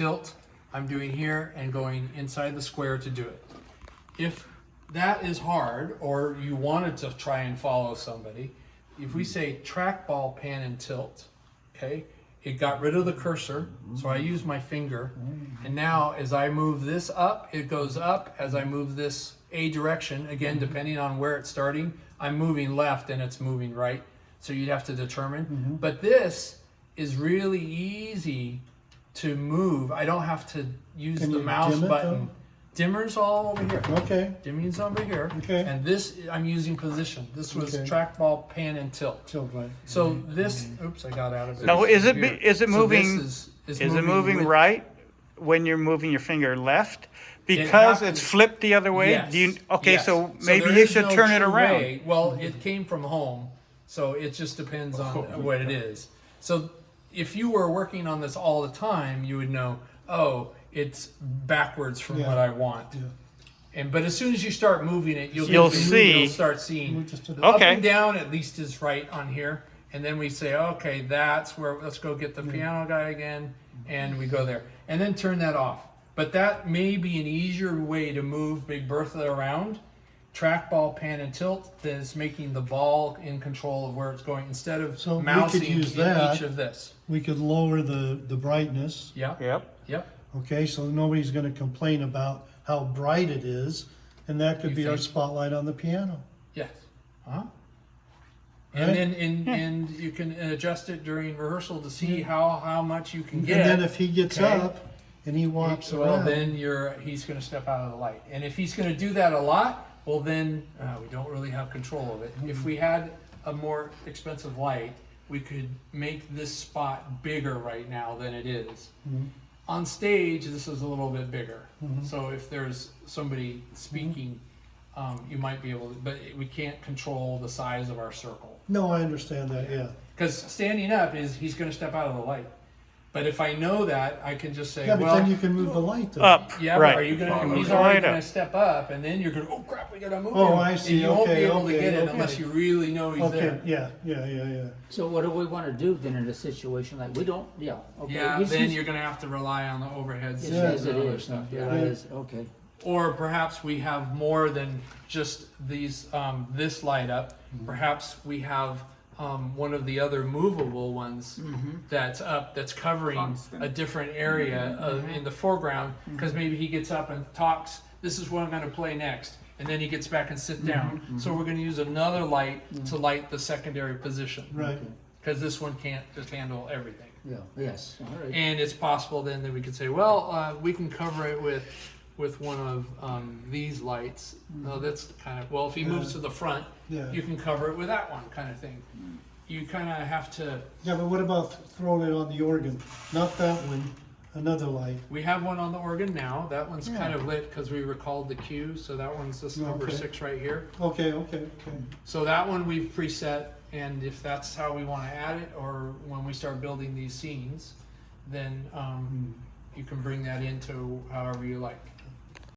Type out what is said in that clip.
tilt I'm doing here and going inside the square to do it. If that is hard, or you wanted to try and follow somebody, if we say trackball pan and tilt, okay, it got rid of the cursor, so I use my finger, and now as I move this up, it goes up. As I move this a direction, again, depending on where it's starting, I'm moving left and it's moving right, so you'd have to determine. But this is really easy to move. I don't have to use the mouse button. Dimmer's all over here. Okay. Dimming's over here. Okay. And this, I'm using position. This was trackball, pan, and tilt. Tilt, right. So this, oops, I got out of it. Now, is it So moving? this Is it moving with- right when you're moving your finger left? Because happens- it's flipped the other way? Yes. Do you, okay, Yes. so So maybe there you is should no turn it true around. way. Well, it came from home, so it just depends on what it is. So if you were working on this all the time, you would know, oh, it's backwards from what I want. But as soon as you start moving it, you'll start seeing the up and down at least is right on here. And then we say, okay, that's where, let's go get the piano guy again, and we go there. And then turn that off. But that may be an easier way to move Big Bertha around. Trackball, pan, and tilt, then it's making the ball in control of where it's going instead of So we mousing could use in that. each of this. We could lower the brightness. Yep. Yep. Okay, so nobody's going to complain about how bright it is, and that could You be our think? spotlight on the piano. Yes. Right? And then and you can adjust it during rehearsal to see how much you can get. And then if he gets Okay. up and he walks well, around, then he's going to step out of the light. And if he's going to do that a lot, well, then we don't really have control of it. If we had a more expensive light, we could make this spot bigger right now than it is. On stage, this is a little bit bigger. So if there's somebody speaking, you might be able to, but we can't control the size of our circle. No, I understand that, yeah. Because standing up he's going to step out of the light. But if I know that, I can just say, Yeah, but well, then you can move the light though. Up, yeah, right. but are you going to? He's Right already going up. to step up, and then you're going. Oh crap! We got to move Oh, him. I see. And you won't be Okay, able to okay, get it okay. unless you really know he's Okay, there. yeah. So what do we want to do then in a situation like we don't? Yeah. Okay. Yeah, This then is- you're going to have to rely on the overheads. Yes, Yeah. as it and other is. stuff. Yeah, Yeah. it is. Okay. Or perhaps we have more than just these this light up. Perhaps we have one of the other movable ones that's up, that's covering a different area in the foreground, because maybe he gets up and talks, this is what I'm going to play next, and then he gets back and sit down. So we're going to use another light to light the secondary position, Right. because this one can't just handle everything. Yeah. Yes. All right. And it's possible then that we could say, well, we can cover it with one of these lights. That's kind of, well, if he moves to the front, Yeah. you can cover it with that one, kind of thing. You kind of have to, Yeah, but what about throwing it on the organ? Not that one, another light. we have one on the organ now. That one's kind of lit because we recalled the cue. So that one's this number Okay. 6 right here. Okay. So that one we've preset. And if that's how we want to add it, or when we start building these scenes, then you can bring that into however you like.